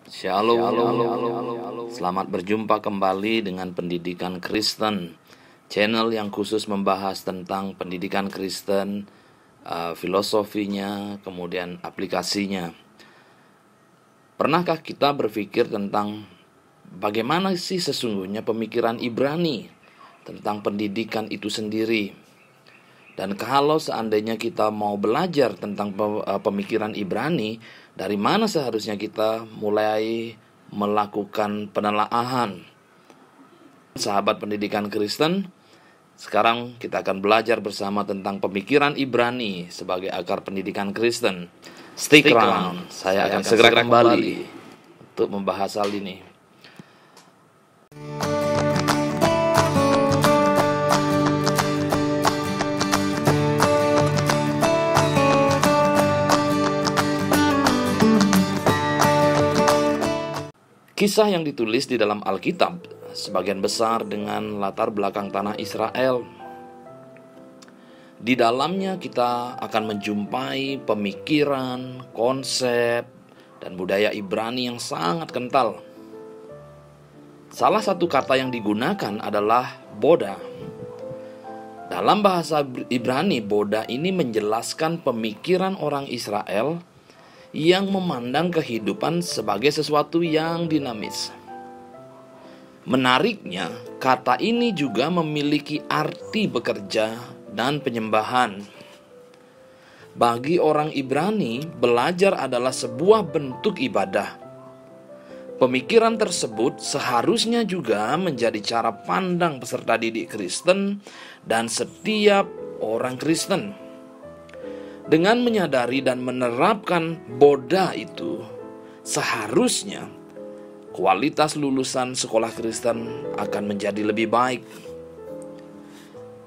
Shalom. Selamat berjumpa kembali dengan Pendidikan Kristen, channel yang khusus membahas tentang pendidikan Kristen, filosofinya, kemudian aplikasinya. Pernahkah kita berpikir tentang bagaimana sih sesungguhnya pemikiran Ibrani tentang pendidikan itu sendiri? Dan kalau seandainya kita mau belajar tentang pemikiran Ibrani, dari mana seharusnya kita mulai melakukan penelaahan? Sahabat pendidikan Kristen, sekarang kita akan belajar bersama tentang pemikiran Ibrani sebagai akar pendidikan Kristen. Stick around, saya akan segera kembali untuk membahas hal ini. Kisah yang ditulis di dalam Alkitab sebagian besar dengan latar belakang tanah Israel. Di dalamnya kita akan menjumpai pemikiran, konsep, dan budaya Ibrani yang sangat kental. Salah satu kata yang digunakan adalah boda. Dalam bahasa Ibrani, boda ini menjelaskan pemikiran orang Israel yang memandang kehidupan sebagai sesuatu yang dinamis. Menariknya, kata ini juga memiliki arti bekerja dan penyembahan. Bagi orang Ibrani, belajar adalah sebuah bentuk ibadah. Pemikiran tersebut seharusnya juga menjadi cara pandang peserta didik Kristen dan setiap orang Kristen. Dengan menyadari dan menerapkan boda itu, seharusnya kualitas lulusan sekolah Kristen akan menjadi lebih baik.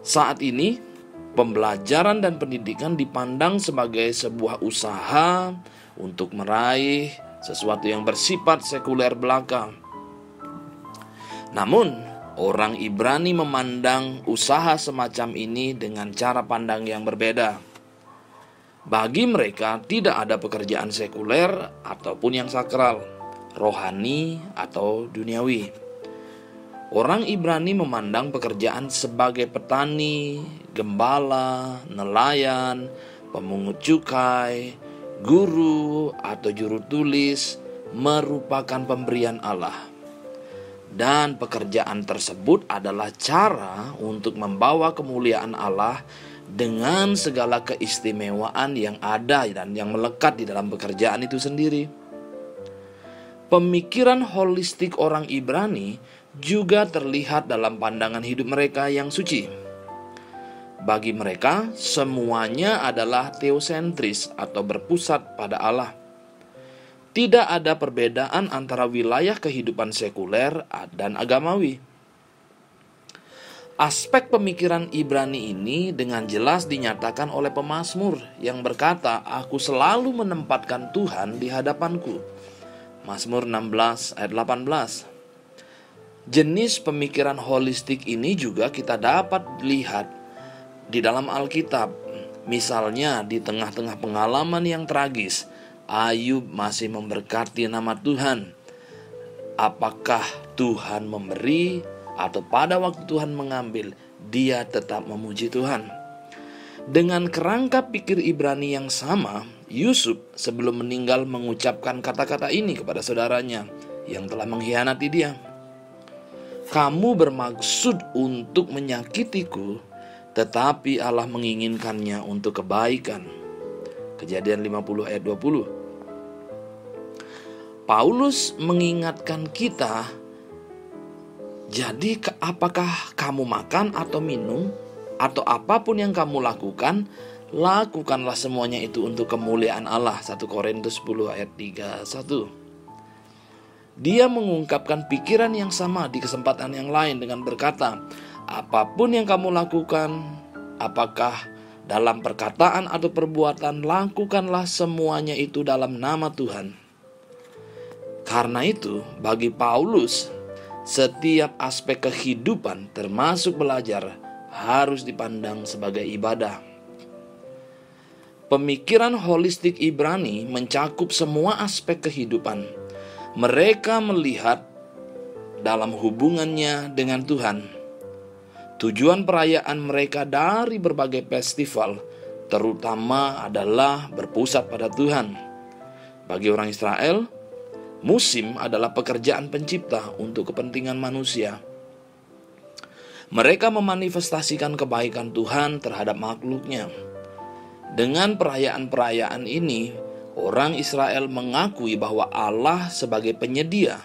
Saat ini, pembelajaran dan pendidikan dipandang sebagai sebuah usaha untuk meraih sesuatu yang bersifat sekuler belaka. Namun, orang Ibrani memandang usaha semacam ini dengan cara pandang yang berbeda. Bagi mereka tidak ada pekerjaan sekuler ataupun yang sakral, rohani atau duniawi. Orang Ibrani memandang pekerjaan sebagai petani, gembala, nelayan, pemungut cukai, guru atau juru tulis merupakan pemberian Allah. Dan pekerjaan tersebut adalah cara untuk membawa kemuliaan Allah dengan segala keistimewaan yang ada dan yang melekat di dalam pekerjaan itu sendiri. Pemikiran holistik orang Ibrani juga terlihat dalam pandangan hidup mereka yang suci. Bagi mereka, semuanya adalah teosentris atau berpusat pada Allah. Tidak ada perbedaan antara wilayah kehidupan sekuler dan agamawi. Aspek pemikiran Ibrani ini dengan jelas dinyatakan oleh pemazmur yang berkata, "Aku selalu menempatkan Tuhan di hadapanku." Mazmur 16 ayat 18. Jenis pemikiran holistik ini juga kita dapat lihat di dalam Alkitab. Misalnya di tengah-tengah pengalaman yang tragis, Ayub masih memberkati nama Tuhan. Apakah Tuhan memberi atau pada waktu Tuhan mengambil, dia tetap memuji Tuhan. Dengan kerangka pikir Ibrani yang sama, Yusuf sebelum meninggal mengucapkan kata-kata ini kepada saudaranya yang telah mengkhianati dia. "Kamu bermaksud untuk menyakitiku, tetapi Allah menginginkannya untuk kebaikan." Kejadian 50 ayat 20. Paulus mengingatkan kita, jadi apakah kamu makan atau minum atau apapun yang kamu lakukan, lakukanlah semuanya itu untuk kemuliaan Allah. 1 Korintus 10 ayat 31. Dia mengungkapkan pikiran yang sama di kesempatan yang lain dengan berkata, apapun yang kamu lakukan, apakah dalam perkataan atau perbuatan, lakukanlah semuanya itu dalam nama Tuhan. Karena itu, bagi Paulus, setiap aspek kehidupan termasuk belajar harus dipandang sebagai ibadah. Pemikiran holistik Ibrani mencakup semua aspek kehidupan. Mereka melihat dalam hubungannya dengan Tuhan. Tujuan perayaan mereka dari berbagai festival terutama adalah berpusat pada Tuhan. Bagi orang Israel, musim adalah pekerjaan pencipta untuk kepentingan manusia. Mereka memanifestasikan kebaikan Tuhan terhadap makhluknya. Dengan perayaan-perayaan ini, orang Israel mengakui bahwa Allah sebagai penyedia,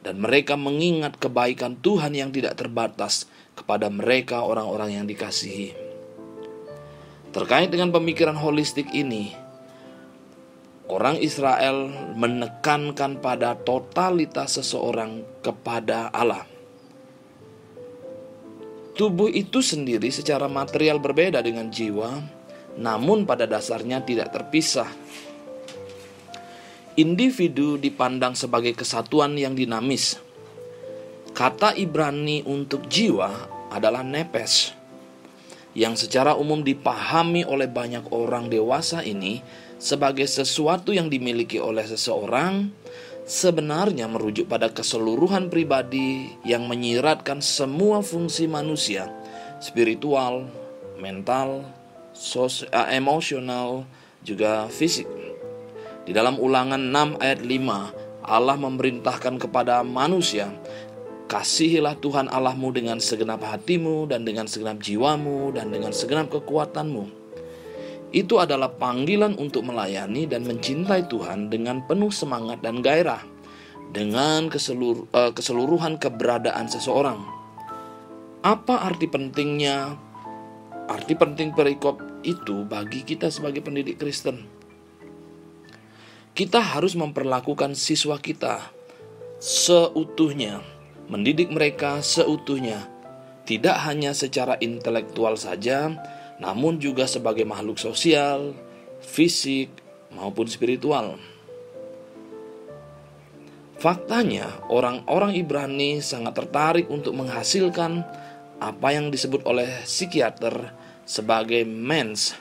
dan mereka mengingat kebaikan Tuhan yang tidak terbatas kepada mereka orang-orang yang dikasihi. Terkait dengan pemikiran holistik ini, orang Israel menekankan pada totalitas seseorang kepada Allah. Tubuh itu sendiri secara material berbeda dengan jiwa, namun pada dasarnya tidak terpisah. Individu dipandang sebagai kesatuan yang dinamis. Kata Ibrani untuk jiwa adalah nepes, yang secara umum dipahami oleh banyak orang dewasa ini sebagai sesuatu yang dimiliki oleh seseorang, sebenarnya merujuk pada keseluruhan pribadi yang menyiratkan semua fungsi manusia, spiritual, mental, emosional, juga fisik. Di dalam Ulangan 6 ayat 5, Allah memerintahkan kepada manusia, kasihilah Tuhan Allahmu dengan segenap hatimu dan dengan segenap jiwamu dan dengan segenap kekuatanmu. Itu adalah panggilan untuk melayani dan mencintai Tuhan dengan penuh semangat dan gairah, dengan keseluruhan keberadaan seseorang. Apa arti penting perikop itu bagi kita sebagai pendidik Kristen? Kita harus memperlakukan siswa kita seutuhnya, mendidik mereka seutuhnya, tidak hanya secara intelektual saja, namun juga sebagai makhluk sosial, fisik, maupun spiritual. Faktanya, orang-orang Ibrani sangat tertarik untuk menghasilkan apa yang disebut oleh psikiater sebagai mens.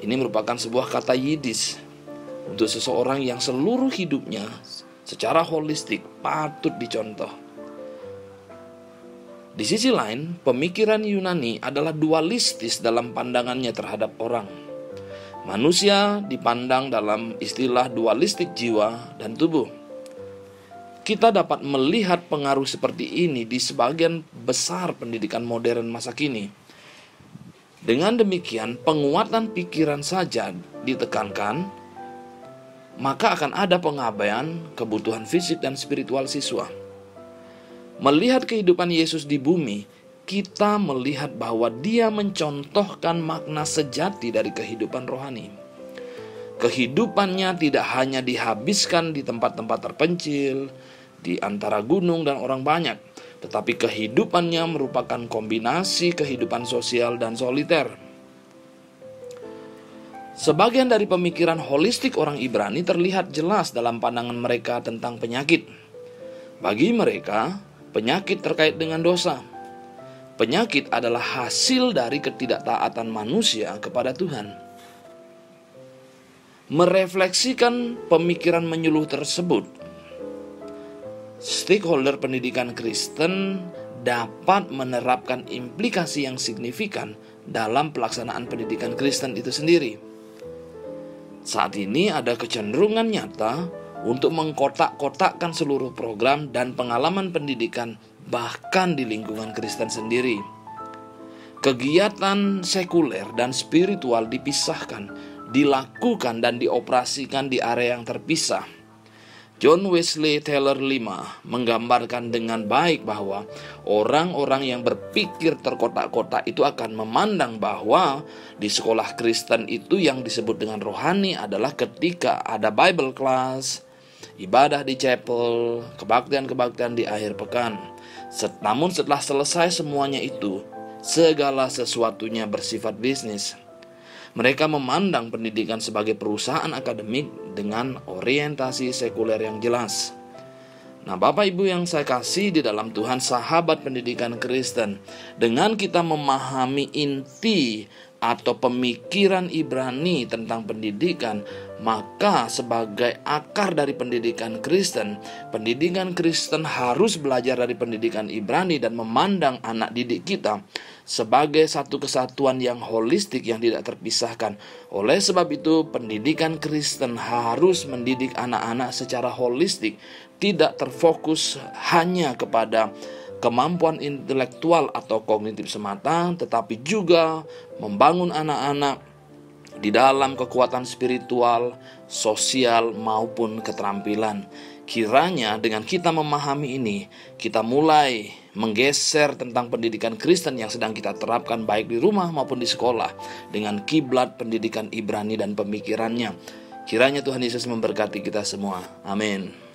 Ini merupakan sebuah kata Yiddish untuk seseorang yang seluruh hidupnya secara holistik patut dicontoh. Di sisi lain, pemikiran Yunani adalah dualistis dalam pandangannya terhadap orang. Manusia dipandang dalam istilah dualistik jiwa dan tubuh. Kita dapat melihat pengaruh seperti ini di sebagian besar pendidikan modern masa kini. Dengan demikian, penguatan pikiran saja ditekankan, maka akan ada pengabaian kebutuhan fisik dan spiritual siswa. Melihat kehidupan Yesus di bumi, kita melihat bahwa Dia mencontohkan makna sejati dari kehidupan rohani. Kehidupannya tidak hanya dihabiskan di tempat-tempat terpencil, di antara gunung dan orang banyak, tetapi kehidupannya merupakan kombinasi kehidupan sosial dan soliter. Sebagian dari pemikiran holistik orang Ibrani terlihat jelas dalam pandangan mereka tentang penyakit. Bagi mereka, penyakit terkait dengan dosa. Penyakit adalah hasil dari ketidaktaatan manusia kepada Tuhan. Merefleksikan pemikiran menyuluh tersebut, stakeholder pendidikan Kristen dapat menerapkan implikasi yang signifikan dalam pelaksanaan pendidikan Kristen itu sendiri. Saat ini ada kecenderungan nyata untuk mengkotak-kotakkan seluruh program dan pengalaman pendidikan bahkan di lingkungan Kristen sendiri. Kegiatan sekuler dan spiritual dipisahkan, dilakukan dan dioperasikan di area yang terpisah. John Wesley Taylor V menggambarkan dengan baik bahwa orang-orang yang berpikir terkotak-kotak itu akan memandang bahwa di sekolah Kristen itu yang disebut dengan rohani adalah ketika ada Bible class, ibadah di chapel, kebaktian-kebaktian di akhir pekan. Namun setelah selesai semuanya itu, segala sesuatunya bersifat bisnis. Mereka memandang pendidikan sebagai perusahaan akademik dengan orientasi sekuler yang jelas. Nah, Bapak Ibu yang saya kasih di dalam Tuhan, sahabat pendidikan Kristen, dengan kita memahami inti atau pemikiran Ibrani tentang pendidikan, Maka sebagai akar dari pendidikan Kristen harus belajar dari pendidikan Ibrani dan memandang anak didik kita sebagai satu kesatuan yang holistik yang tidak terpisahkan. Oleh sebab itu, pendidikan Kristen harus mendidik anak-anak secara holistik, tidak terfokus hanya kepada kemampuan intelektual atau kognitif semata, tetapi juga membangun anak-anak di dalam kekuatan spiritual, sosial, maupun keterampilan. Kiranya dengan kita memahami ini, kita mulai menggeser tentang pendidikan Kristen yang sedang kita terapkan baik di rumah maupun di sekolah dengan kiblat pendidikan Ibrani dan pemikirannya. Kiranya Tuhan Yesus memberkati kita semua. Amin.